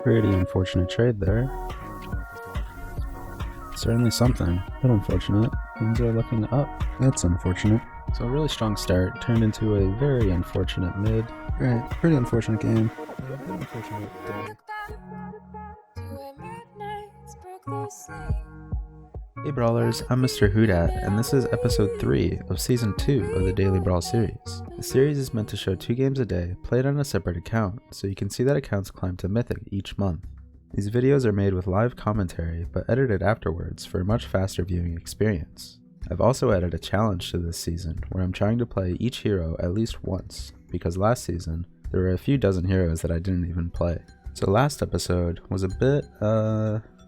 Pretty unfortunate trade there. Certainly something, but unfortunate. Things are looking up. That's unfortunate. So a really strong start turned into a very unfortunate mid. Right, pretty unfortunate game. Pretty unfortunate day. Hey Brawlers, I'm Mr. Hoodat, and this is episode 3 of season 2 of the Daily Brawl series. The series is meant to show 2 games a day, played on a separate account, so you can see that accounts climb to Mythic each month. These videos are made with live commentary, but edited afterwards for a much faster viewing experience. I've also added a challenge to this season, where I'm trying to play each hero at least once, because last season, there were a few dozen heroes that I didn't even play. So last episode was a bit,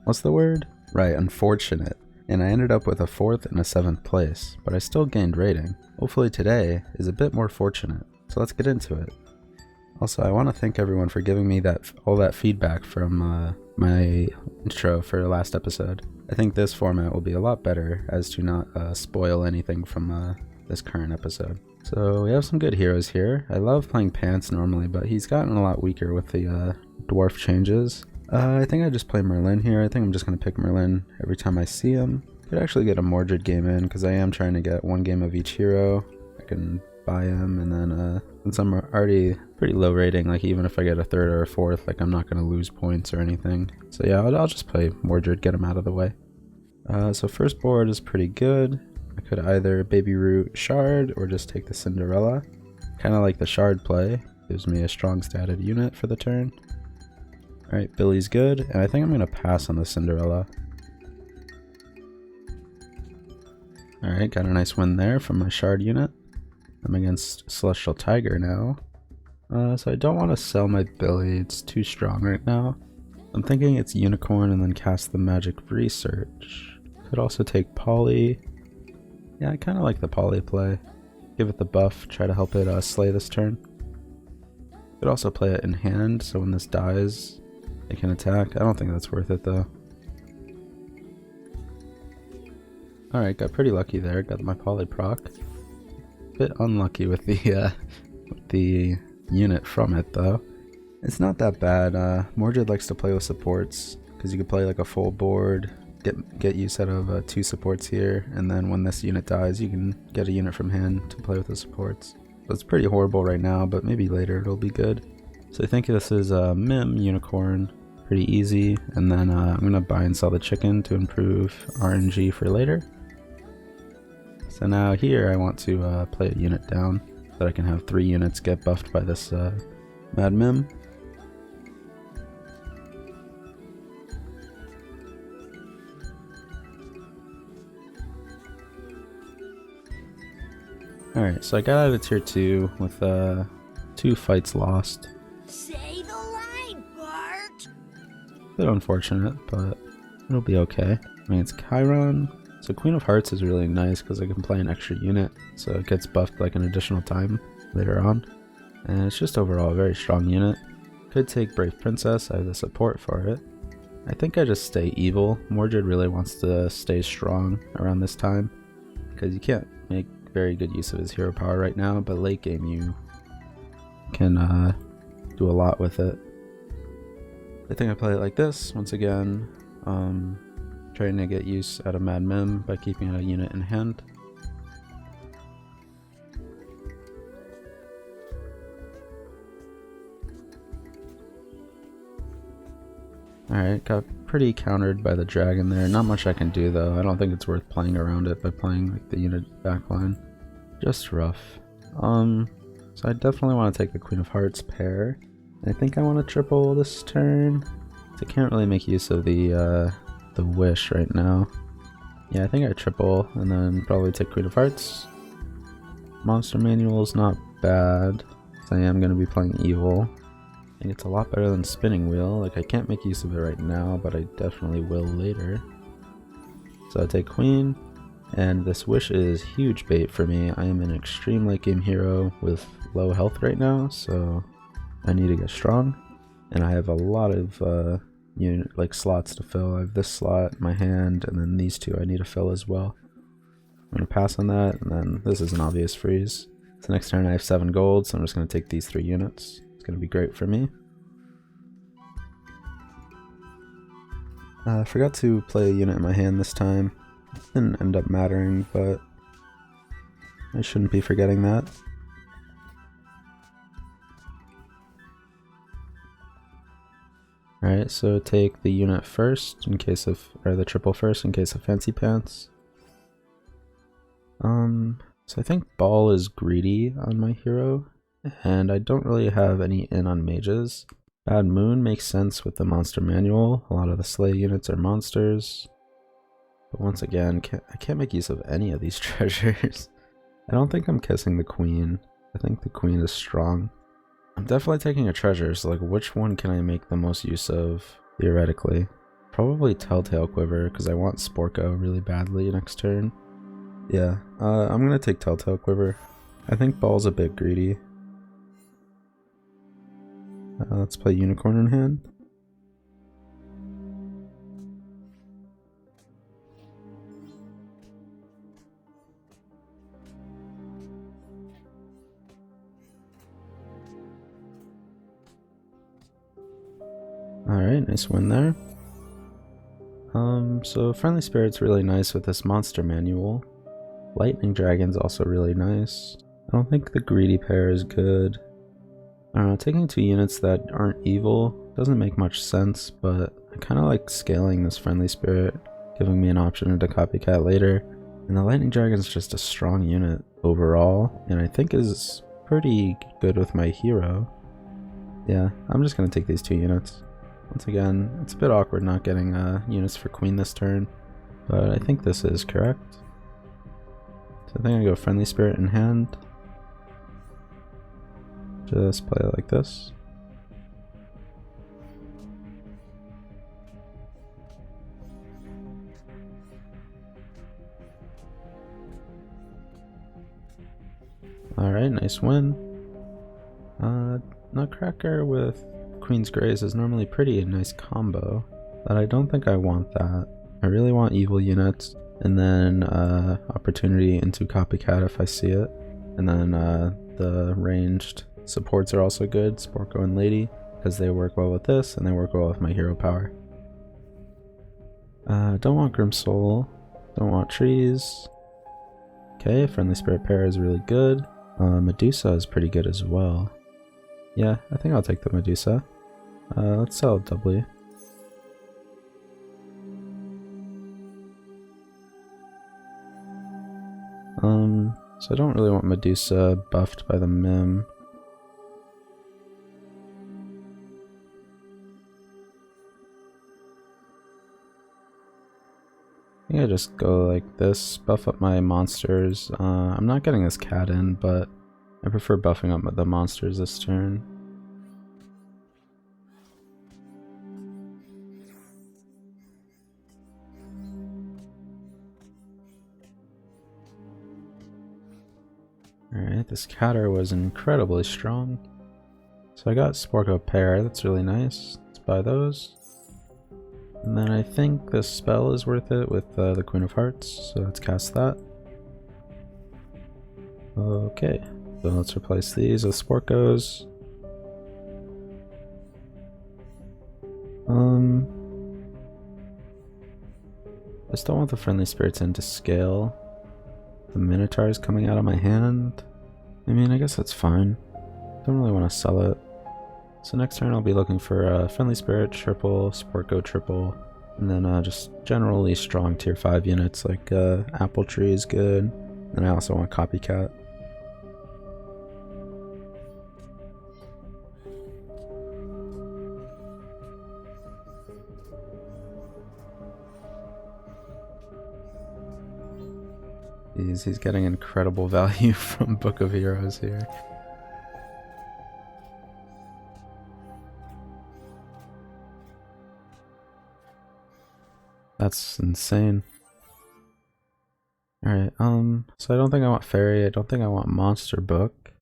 what's the word? Right, unfortunate. And I ended up with a 4th and a 7th place, but I still gained rating. Hopefully today is a bit more fortunate, so let's get into it. Also, I want to thank everyone for giving me all that feedback from my intro for the last episode. I think this format will be a lot better as to not spoil anything from this current episode. So we have some good heroes here. I love playing Pants normally, but he's gotten a lot weaker with the dwarf changes. I think I just play Merlin here. I think I'm just going to pick Merlin every time I see him. Could actually get a Mordred game in because I am trying to get 1 game of each hero. I can buy him, and then since I'm already pretty low rating, like even if I get a 3rd or a 4th, like I'm not going to lose points or anything. So yeah, I'll just play Mordred, get him out of the way. So first board is pretty good. I could either Baby Root Shard or just take the Cinderella. Kind of like the Shard play. Gives me a strong statted unit for the turn. Alright, Billy's good, and I think I'm going to pass on the Cinderella. Alright, got a nice win there from my Shard unit. I'm against Celestial Tiger now. So I don't want to sell my Billy, it's too strong right now. I'm thinking it's Unicorn and then cast the Magic Research. Could also take Polly. Yeah, I kind of like the Polly play. Give it the buff, try to help it slay this turn. Could also play it in hand, so when this dies, it can attack. I don't think that's worth it though. Alright, got pretty lucky there. Got my Poly proc. Bit unlucky with the unit from it though. It's not that bad. Mordred likes to play with supports because you can play like a full board, get use out of 2 supports here, and then when this unit dies, you can get a unit from hand to play with the supports. So it's pretty horrible right now, but maybe later it'll be good. So I think this is Mim Unicorn. Pretty easy, and then I'm gonna buy and sell the chicken to improve RNG for later. So now here I want to play a unit down so that I can have 3 units get buffed by this Mad Mim. Alright, so I got out of tier 2 with 2 fights lost. Say the line, Bart! Bit unfortunate, but it'll be okay. I mean, it's Chiron, so Queen of Hearts is really nice because I can play an extra unit, so it gets buffed like an additional time later on. And it's just overall a very strong unit. Could take Brave Princess, I have the support for it. I think I just stay evil. Mordred really wants to stay strong around this time, because you can't make very good use of his hero power right now, but late game you can do a lot with it. I think I play it like this, once again, trying to get use out of Mad Mim by keeping a unit in hand. Alright, got pretty countered by the dragon there. Not much I can do though. I don't think it's worth playing around it by playing like the unit backline. Just rough. So I definitely want to take the Queen of Hearts pair. I think I want to triple this turn. I can't really make use of the wish right now. Yeah, I think I triple and then probably take Queen of Hearts. Monster Manual's not bad, so I am going to be playing evil. I think it's a lot better than Spinning Wheel. Like, I can't make use of it right now, but I definitely will later. So I take Queen, and this Wish is huge bait for me. I am an extreme late game hero with low health right now, so I need to get strong. And I have a lot of like slots to fill. I have this slot, my hand, and then these 2 I need to fill as well. I'm going to pass on that, and then this is an obvious freeze. So next turn I have 7 gold, so I'm just going to take these 3 units. It's going to be great for me. I forgot to play a unit in my hand this time. Didn't end up mattering, but I shouldn't be forgetting that. Alright, so take the unit first in case of, or the triple first in case of fancy pants. So I think Ball is greedy on my hero, and I don't really have any in on mages. Bad Moon makes sense with the monster manual. A lot of the Slay units are monsters. But once again, I can't make use of any of these treasures. I don't think I'm kissing the Queen. I think the Queen is strong. I'm definitely taking a treasure, so like which one can I make the most use of, theoretically? Probably Telltale Quiver, because I want Sporko really badly next turn. Yeah, I'm gonna take Telltale Quiver. I think Ball's a bit greedy. Let's play Unicorn in hand. Alright, nice win there. So Friendly Spirit's really nice with this monster manual. Lightning Dragon's also really nice. I don't think the greedy pair is good. I don't know, taking two units that aren't evil doesn't make much sense, but I kind of like scaling this Friendly Spirit, giving me an option to copycat later. And the Lightning Dragon's just a strong unit overall, and I think is pretty good with my hero. Yeah, I'm just gonna take these two units. Once again, it's a bit awkward not getting units for Queen this turn, but I think this is correct. So I think I go Friendly Spirit in hand. Just play it like this. Alright, nice win. Nutcracker with Queen's Grace is normally a nice combo, but I don't think I want that. I really want evil units, and then opportunity into copycat if I see it. And then the ranged supports are also good, Sporko and Lady, because they work well with this, and they work well with my hero power. Don't want Grim Soul, don't want trees. Okay, Friendly Spirit pair is really good. Medusa is pretty good as well. Yeah, I think I'll take the Medusa. Let's sell it doubly. So I don't really want Medusa buffed by the Mim. I think I just go like this, buff up my monsters. I'm not getting this cat in, but I prefer buffing up the monsters this turn. Alright, this catter was incredibly strong. So I got Sporko pair, that's really nice. Let's buy those. And then I think this spell is worth it with the Queen of Hearts, so let's cast that. Okay, so let's replace these with Sporkos. I still want the Friendly Spirits in to scale. The Minotaur is coming out of my hand. I mean, I guess that's fine. Don't really want to sell it. So next turn I'll be looking for Friendly Spirit triple, Sporko triple, and then just generally strong tier 5 units like Apple Tree is good. And I also want Copycat. He's getting incredible value from Book of Heroes here. That's insane. Alright, so I don't think I want Fairy, I don't think I want Monster Book.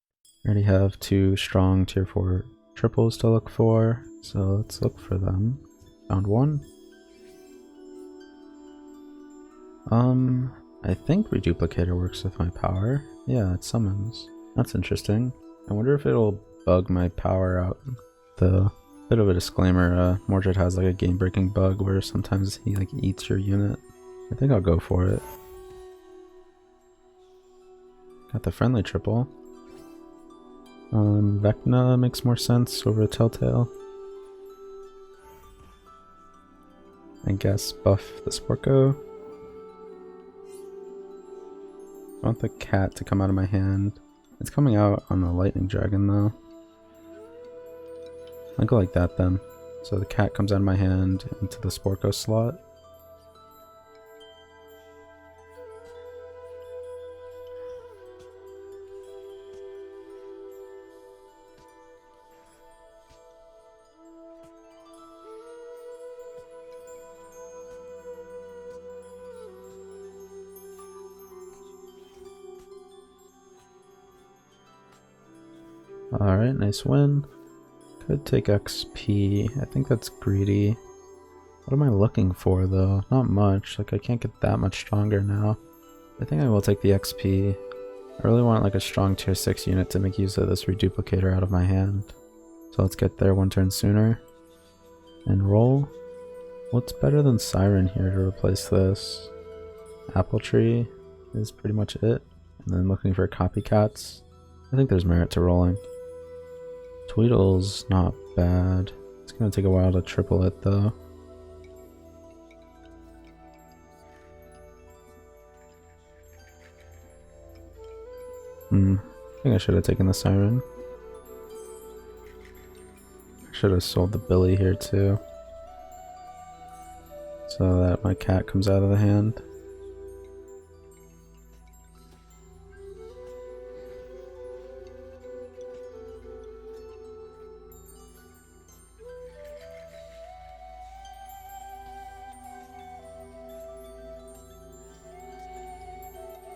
I already have 2 strong tier 4 triples to look for, so let's look for them. Found one. I think Reduplicator works with my power. Yeah, it summons. That's interesting. I wonder if it'll bug my power out though. Bit of a disclaimer, Mordred has like a game-breaking bug where sometimes he like eats your unit. I think I'll go for it. Got the friendly triple. Vecna makes more sense over a Telltale. I guess buff the Sporko. I want the cat to come out of my hand. It's coming out on the lightning dragon though. I'll go like that then. So the cat comes out of my hand into the Sporko slot. Alright, nice win. Could take XP. I think that's greedy. What am I looking for though? Not much. Like I can't get that much stronger now. I think I will take the XP. I really want like a strong tier 6 unit to make use of this reduplicator out of my hand. So let's get there one turn sooner. And roll. What's better than Siren here to replace this? Apple Tree is pretty much it. And then looking for copycats. I think there's merit to rolling. Tweedle's not bad. It's gonna take a while to triple it though. I think I should have taken the Siren. I should have sold the Billy here too. So that my cat comes out of the hand.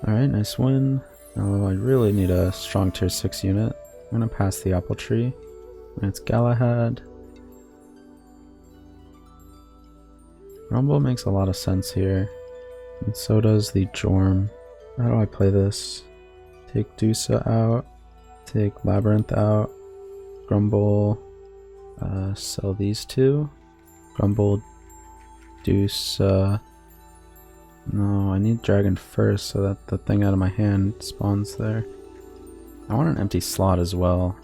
Alright, nice win. Oh, I really need a strong tier 6 unit. I'm gonna pass the Apple Tree. And it's Galahad. Rumble makes a lot of sense here. And so does the Jorm. How do I play this? Take Dusa out. Take Labyrinth out. Grumble. Sell these two. Grumble. Dusa. No, I need Dragon first so that the thing out of my hand spawns there. I want an empty slot as well.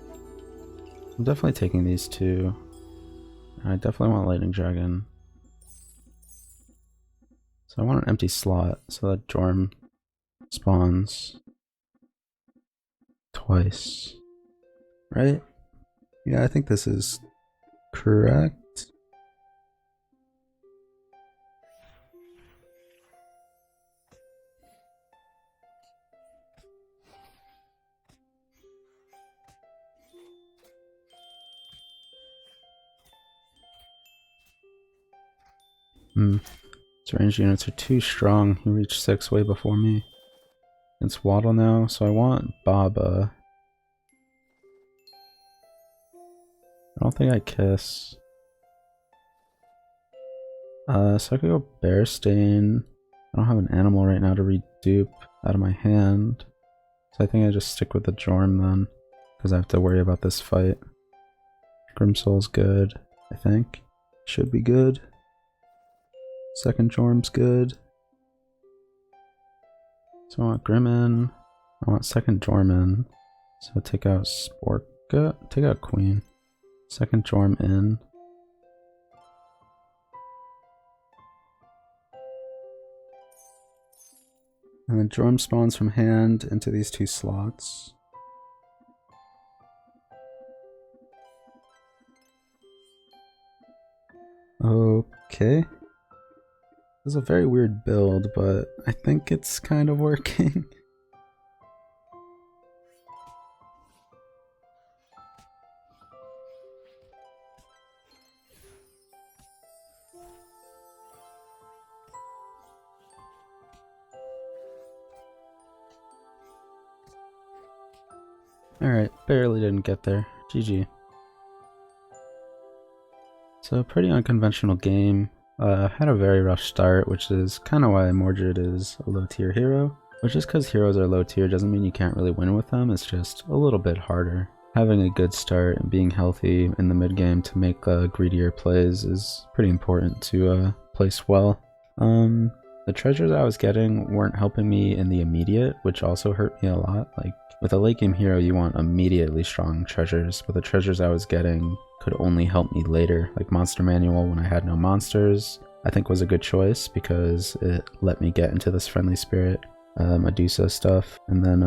I'm definitely taking these two. I definitely want Lightning Dragon. So I want an empty slot so that Jorm spawns twice. Right? Yeah, I think this is correct. His ranged units are too strong. He reached 6 way before me. It's Waddle now, so I want Baba. I don't think I kiss. So I could go Bearstain. I don't have an animal right now to redupe out of my hand. So I think I just stick with the Jorm then. Because I have to worry about this fight. Grimsoul's good, I think. Should be good. Second Jorm's good. So I want Grimmin. I want second Jorm in. So take out Sporka. Take out Queen. Second Jorm in. And then Jorm spawns from hand into these two slots. Okay. This is a very weird build, but I think it's kind of working. Alright, barely didn't get there. GG. So pretty unconventional game. Had a very rough start, which is kind of why Mordred is a low tier hero. But just because heroes are low tier doesn't mean you can't really win with them, it's just a little bit harder. having a good start and being healthy in the mid game to make greedier plays is pretty important to place well. The treasures I was getting weren't helping me in the immediate, which also hurt me a lot. Like with a late game hero, you want immediately strong treasures, but the treasures I was getting could only help me later. Like Monster Manual when I had no monsters, I think was a good choice because it let me get into this friendly spirit, Medusa stuff, and then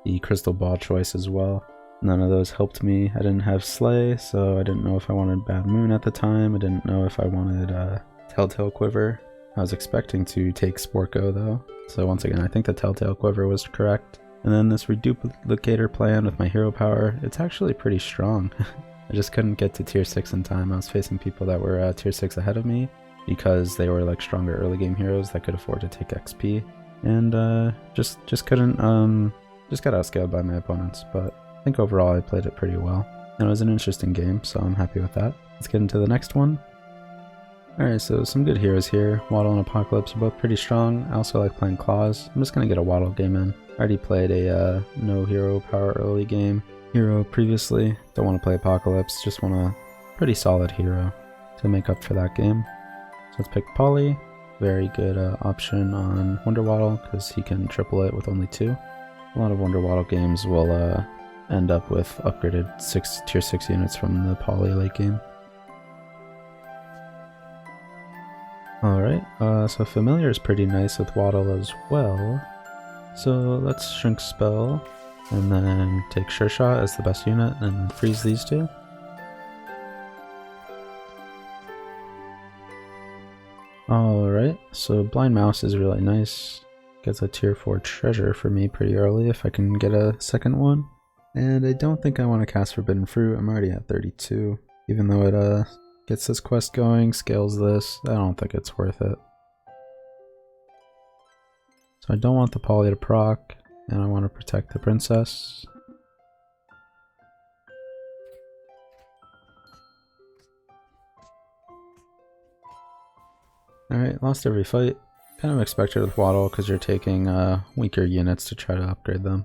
the crystal ball choice as well. None of those helped me. I didn't have Slay, so I didn't know if I wanted Bad Moon at the time. I didn't know if I wanted Telltale Quiver. I was expecting to take Sporko though, so once again I think the Telltale Quiver was correct. And then this Reduplicator plan with my hero power, it's actually pretty strong. I just couldn't get to tier 6 in time. I was facing people that were tier 6 ahead of me because they were like stronger early game heroes that could afford to take XP, and just couldn't, just got outscaled by my opponents. But I think overall I played it pretty well, and it was an interesting game, so I'm happy with that. Let's get into the next one. Alright, so some good heroes here. Waddle and Apocalypse are both pretty strong. I also like playing Claws. I'm just gonna get a Waddle game in. I already played a no hero power early game hero previously. Don't want to play Apocalypse, just want a pretty solid hero to make up for that game. So let's pick Polly. Very good option on Wonder Waddle because he can triple it with only 2. A lot of Wonder Waddle games will end up with upgraded tier 6 units from the Polly late game. Alright, so Familiar is pretty nice with Waddle as well. So let's Shrink Spell, and then take Sure Shot as the best unit, and freeze these two. Alright, so Blind Mouse is really nice. Gets a tier 4 treasure for me pretty early if I can get a second one. And I don't think I want to cast Forbidden Fruit. I'm already at 32. Even though it gets this quest going, scales this, I don't think it's worth it. So I don't want the Polly to proc, and I want to protect the princess. Alright, lost every fight. Kind of expected with Waddle because you're taking weaker units to try to upgrade them.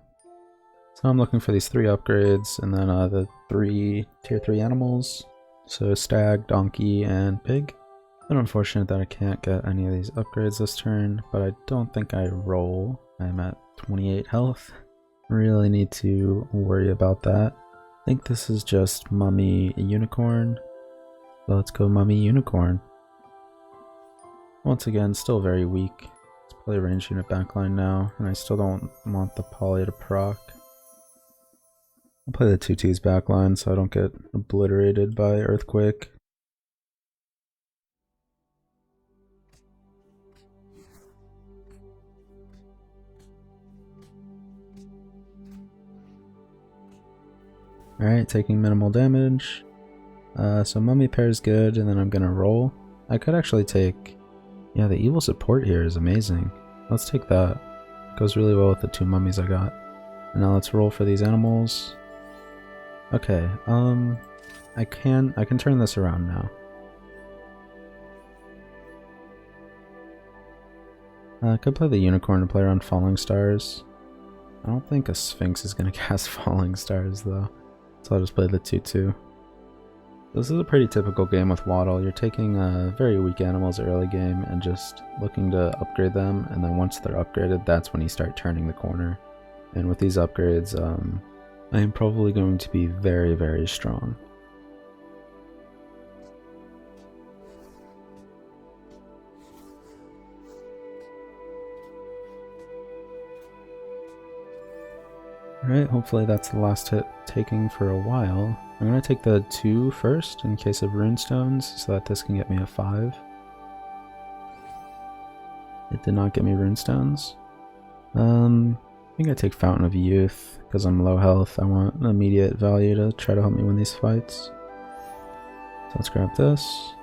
So I'm looking for these 3 upgrades, and then the 3 tier 3 animals. So Stag, Donkey, and Pig. But unfortunate that I can't get any of these upgrades this turn, but I don't think I roll. I'm at 28 health. Really need to worry about that. I think this is just Mummy Unicorn. So let's go Mummy Unicorn. Once again, still very weak. Let's play ranged unit backline now, and I still don't want the Polly to proc. I'll play the 2/2s backline so I don't get obliterated by Earthquake. Alright, taking minimal damage. So Mummy pair is good, and then I'm gonna roll. I could actually take... Yeah, the evil support here is amazing. Let's take that. Goes really well with the 2 mummies I got. And now let's roll for these animals. Okay, I can turn this around now. I could play the Unicorn to play around Falling Stars. I don't think a Sphinx is gonna cast Falling Stars though, so I'll just play the 2/2. This is a pretty typical game with Waddle. You're taking very weak animals early game and just looking to upgrade them, and then once they're upgraded, that's when you start turning the corner. And with these upgrades, I am probably going to be very, very strong. Alright, hopefully that's the last hit taking for a while. I'm going to take the 2 first in case of runestones so that this can get me a 5. It did not get me runestones. I think I take Fountain of Youth because I'm low health. I want an immediate value to try to help me win these fights. So let's grab this.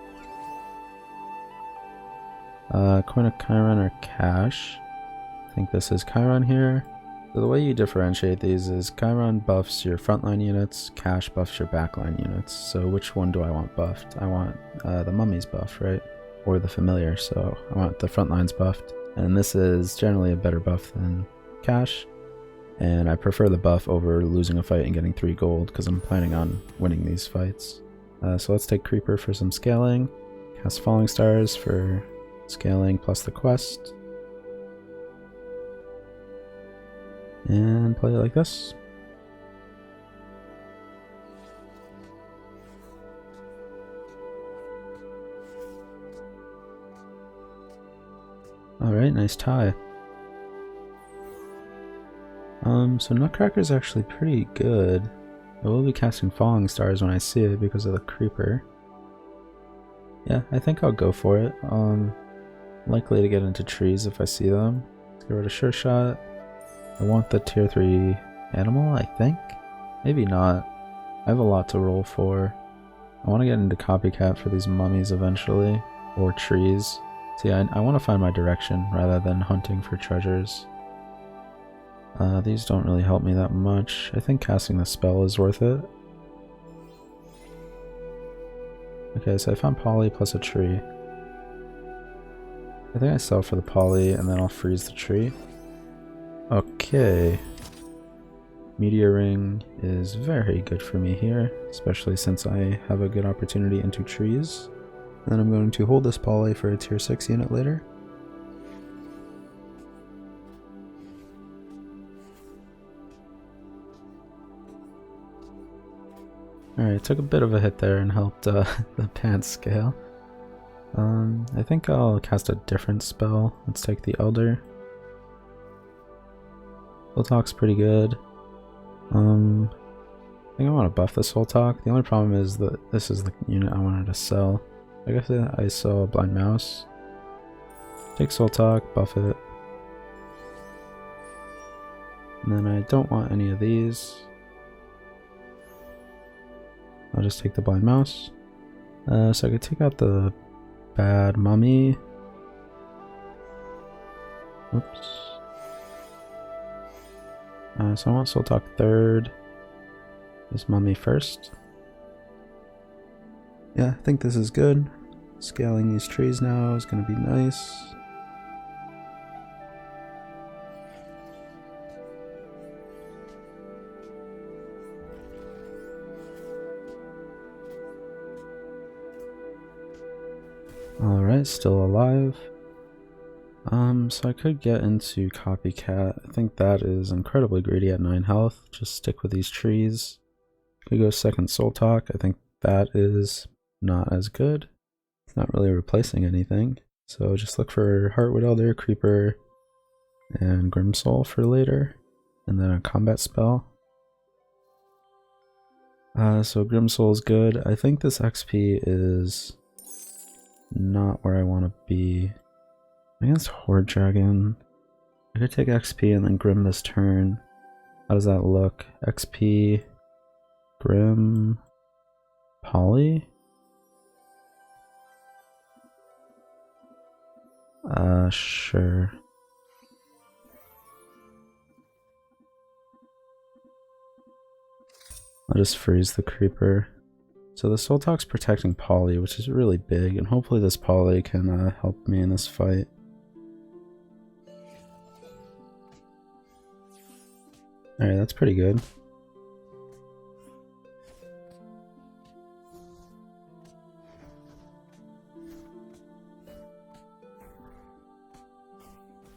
Coin of Chiron or Cash. I think this is Chiron here. So the way you differentiate these is Chiron buffs your frontline units, Cash buffs your backline units. So which one do I want buffed? I want the Mummy's buff, right? Or the Familiar, so I want the frontlines buffed. And this is generally a better buff than Cash. And I prefer the buff over losing a fight and getting 3 gold because I'm planning on winning these fights. So let's take Creeper for some scaling. Cast Falling Stars for scaling plus the quest. And play it like this. Alright, nice tie. So Nutcracker is actually pretty good. I will be casting Falling Stars when I see it because of the Creeper. Yeah, I think I'll go for it. Likely to get into trees if I see them. Let's get rid of Sure Shot. I want the tier 3 animal, I think? Maybe not. I have a lot to roll for. I want to get into Copycat for these mummies eventually. Or trees. See, I want to find my direction rather than hunting for treasures. These don't really help me that much. I think casting the spell is worth it. Okay, so I found Poly plus a tree. I think I sell for the Poly and then I'll freeze the tree. Okay. Meteor Ring is very good for me here, especially since I have a good opportunity into trees. And then I'm going to hold this Poly for a tier 6 unit later. Alright, took a bit of a hit there and helped the pants scale. I think I'll cast a different spell. Let's take the Elder. Soul Talk's pretty good. I think I want to buff the Soul Talk. The only problem is that this is the unit I wanted to sell. I guess I sell Blind Mouse. Take Soul Talk, buff it. And then I don't want any of these. I'll just take the Blind Mouse. So I could take out the bad mummy. Oops. So I want Soul Talk third. This mummy first. Yeah, I think this is good. Scaling these trees now is going to be nice. Alright, still alive. So I could get into Copycat. I think that is incredibly greedy at 9 health. Just stick with these trees. Could go second Soul Talk. I think that is not as good. It's not really replacing anything. So just look for Heartwood Elder, Creeper, and Grimsoul for later. And then a combat spell. So Grimsoul is good. I think this XP is not where I want to be. Against Horde Dragon, I could take XP and then Grim this turn. How does that look? XP, Grim, Poly? Sure. I'll just freeze the Creeper. So the Soul Talk's protecting Poly, which is really big, and hopefully this Poly can help me in this fight. Alright, that's pretty good.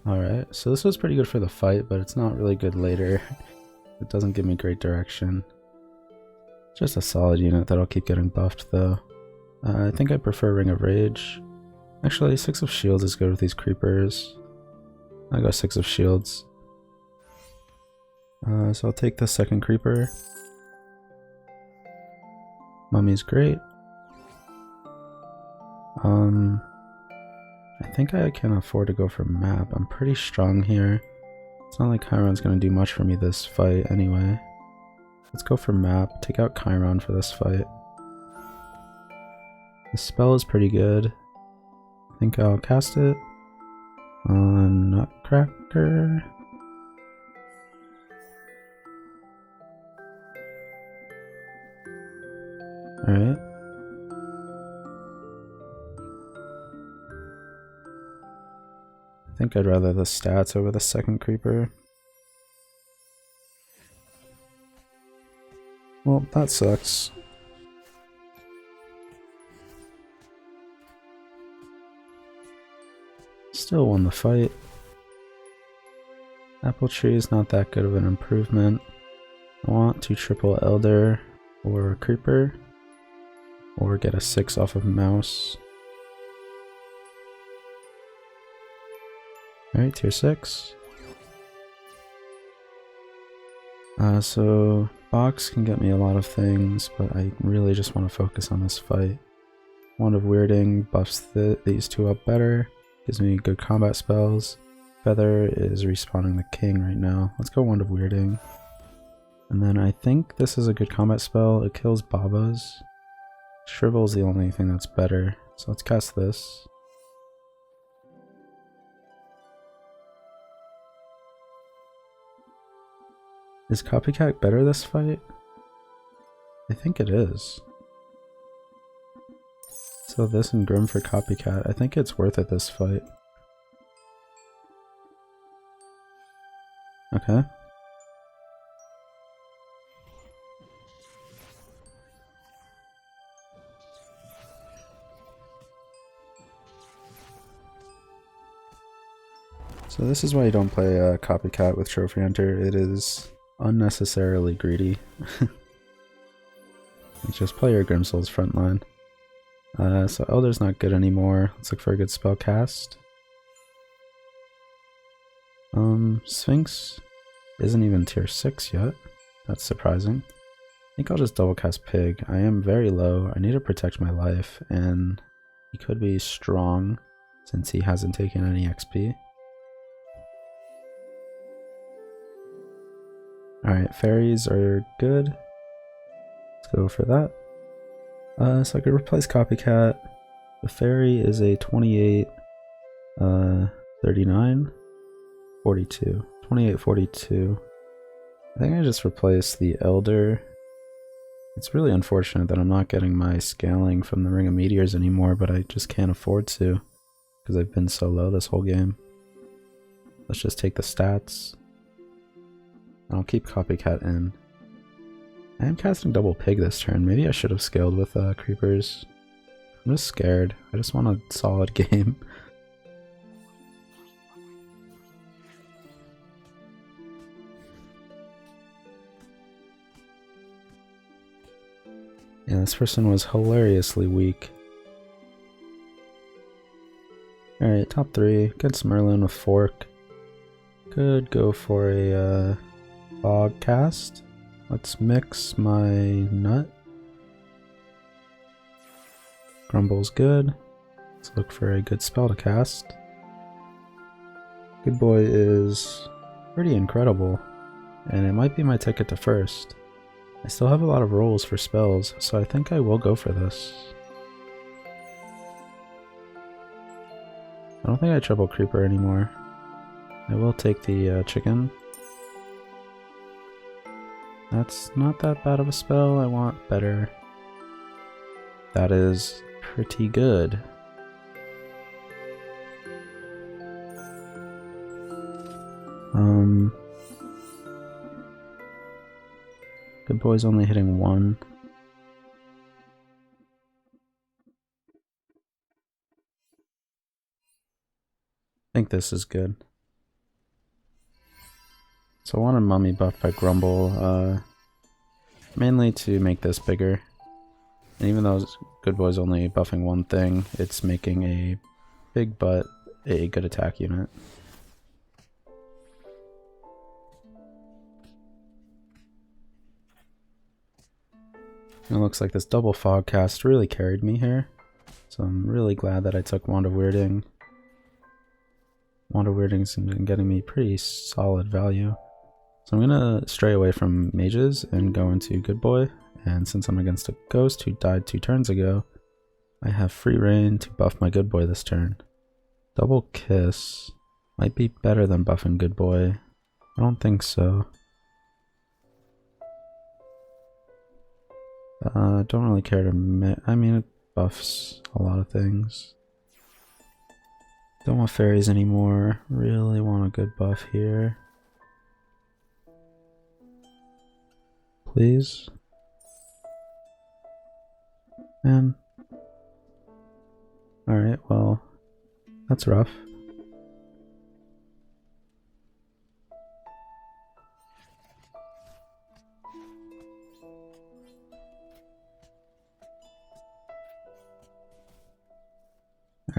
Alright, so this was pretty good for the fight, but it's not really good later. It doesn't give me great direction. Just a solid unit that'll keep getting buffed though. I think I prefer Ring of Rage. Actually, 6 of Shields is good with these creepers. I'll go 6 of Shields. So I'll take the second creeper. Mummy's great. I think I can afford to go for map. I'm pretty strong here. It's not like Chiron's gonna do much for me this fight anyway. Let's go for map. Take out Chiron for this fight. The spell is pretty good. I think I'll cast it on Nutcracker. Alright. I think I'd rather the stats over the second creeper. Well, that sucks. Still won the fight. Apple tree is not that good of an improvement. I want to triple Elder or Creeper, or get a 6 off of Mouse. Alright, tier 6. So Box can get me a lot of things, but I really just want to focus on this fight. Wand of Weirding buffs these two up better, gives me good combat spells. Feather is respawning the king right now. Let's go Wand of Weirding. And then I think this is a good combat spell. It kills Babas. Shrivel is the only thing that's better. So let's cast this. Is Copycat better this fight? I think it is. So this and Grim for Copycat. I think it's worth it this fight. Okay. So this is why you don't play Copycat with Trophy Hunter. It is unnecessarily greedy. Just play your Grimsoul's frontline. So Elder's not good anymore. Let's look for a good spell cast. Sphinx isn't even tier 6 yet. That's surprising. I think I'll just double cast Pig. I am very low. I need to protect my life, and he could be strong since he hasn't taken any XP. Alright, fairies are good. Let's go for that. So I could replace Copycat. The fairy is a 28, 39, 42. 28, 42. I think I just replaced the Elder. It's really unfortunate that I'm not getting my scaling from the Ring of Meteors anymore, but I just can't afford to because I've been so low this whole game. Let's just take the stats. I'll keep Copycat in. I am casting double Pig this turn. Maybe I should have scaled with creepers. I'm just scared. I just want a solid game. Yeah, this person was hilariously weak. Alright, top 3. Against Merlin with Fork. Could go for a Fog cast. Let's mix my nut. Grumble's good. Let's look for a good spell to cast. Good Boy is pretty incredible, and it might be my ticket to first. I still have a lot of rolls for spells, so I think I will go for this. I don't think I triple Creeper anymore. I will take the chicken. That's not that bad of a spell. I want better. That is pretty good. Good Boy's only hitting 1. I think this is good. So I wanted Mummy buffed by Grumble, mainly to make this bigger. And even though Good Boy's only buffing one thing, it's making a big butt a good attack unit. It looks like this double fog cast really carried me here. So I'm really glad that I took Wand of Weirding. Wand of Weirding's been getting me pretty solid value. So I'm gonna stray away from mages and go into Good Boy. And since I'm against a ghost who died 2 turns ago, I have free reign to buff my Good Boy this turn. Double Kiss might be better than buffing Good Boy. I don't think so. Don't really care to I mean, it buffs a lot of things. Don't want fairies anymore. Really want a good buff here. Please. Man. Alright, well, that's rough.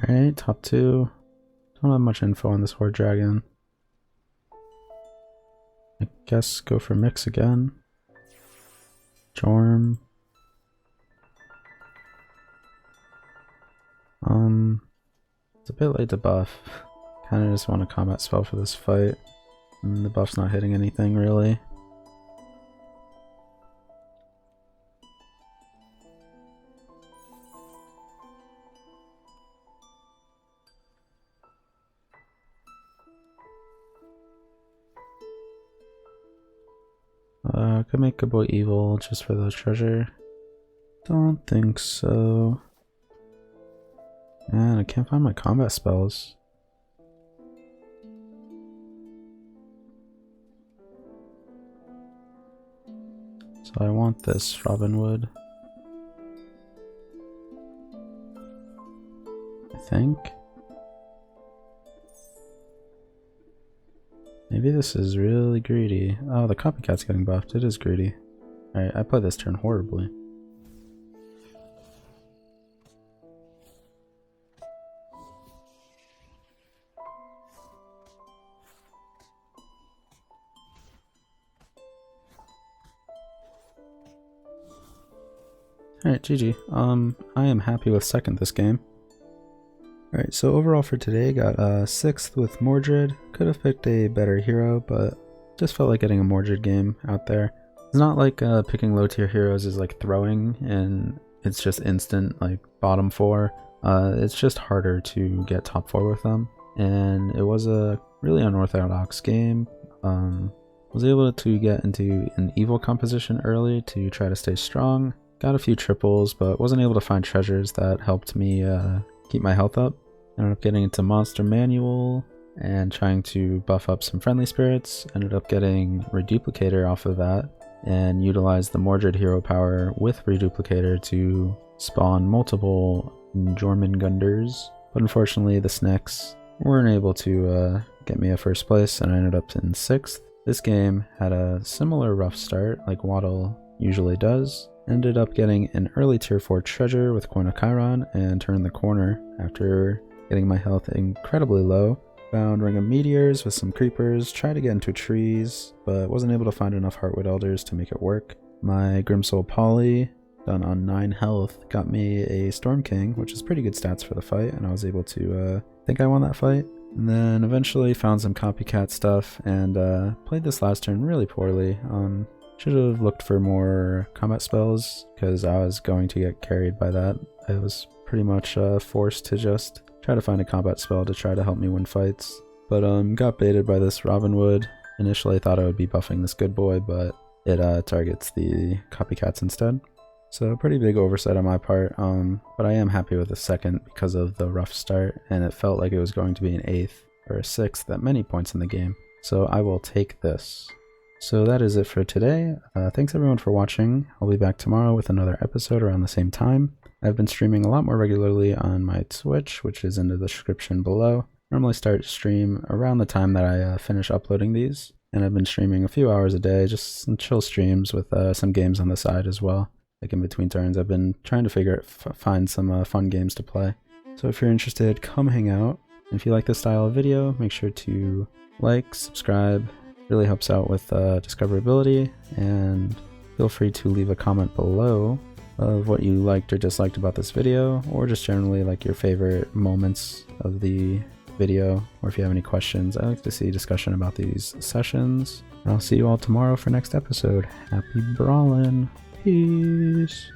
Alright, top 2. Don't have much info on this Horde Dragon. I guess go for mix again. Jorm. It's a bit late to buff. Kinda just want a combat spell for this fight. And the buff's not hitting anything really. Could make Good Boy evil just for the treasure. Don't think so. Man, I can't find my combat spells. So I want this Robin Wood. I think. Maybe this is really greedy. Oh, the copycat's getting buffed. It is greedy. Alright, I played this turn horribly. Alright, GG. I am happy with second this game. Alright, so overall for today, got 6th with Mordred. Could have picked a better hero, but just felt like getting a Mordred game out there. It's not like picking low tier heroes is like throwing and it's just instant like bottom 4. It's just harder to get top 4 with them. And it was a really unorthodox game. Was able to get into an evil composition early to try to stay strong. Got a few triples, but wasn't able to find treasures that helped me keep my health up. Ended up getting into Monster Manual and trying to buff up some friendly spirits. Ended up getting Reduplicator off of that and utilized the Mordred hero power with Reduplicator to spawn multiple Jormungandrs. But unfortunately the Snecks weren't able to get me a first place and I ended up in 6th. This game had a similar rough start like Waddle usually does. Ended up getting an early tier 4 treasure with Coin of Chiron and turned the corner after getting my health incredibly low. Found Ring of Meteors with some creepers, tried to get into trees, but wasn't able to find enough Heartwood Elders to make it work. My Grimsoul Poly, done on 9 health, got me a Storm King, which is pretty good stats for the fight, and I was able to think I won that fight. And then eventually found some copycat stuff and played this last turn really poorly. Should have looked for more combat spells because I was going to get carried by that. I was pretty much forced to just try to find a combat spell to try to help me win fights. But got baited by this Robin Wood. Initially I thought I would be buffing this Good Boy, but it targets the copycats instead. So pretty big oversight on my part, but I am happy with the second because of the rough start, and it felt like it was going to be an 8th or a 6th at many points in the game. So I will take this. So that is it for today. Thanks everyone for watching. I'll be back tomorrow with another episode around the same time. I've been streaming a lot more regularly on my Twitch, which is in the description below. Normally start stream around the time that I finish uploading these. And I've been streaming a few hours a day, just some chill streams with some games on the side as well. Like in between turns, I've been trying to find some fun games to play. So if you're interested, come hang out. And if you like this style of video, make sure to like, subscribe. Really helps out with discoverability, and feel free to leave a comment below of what you liked or disliked about this video, or just generally like your favorite moments of the video, or if you have any questions. I like to see discussion about these sessions. I'll see you all tomorrow for next episode. Happy brawling. Peace.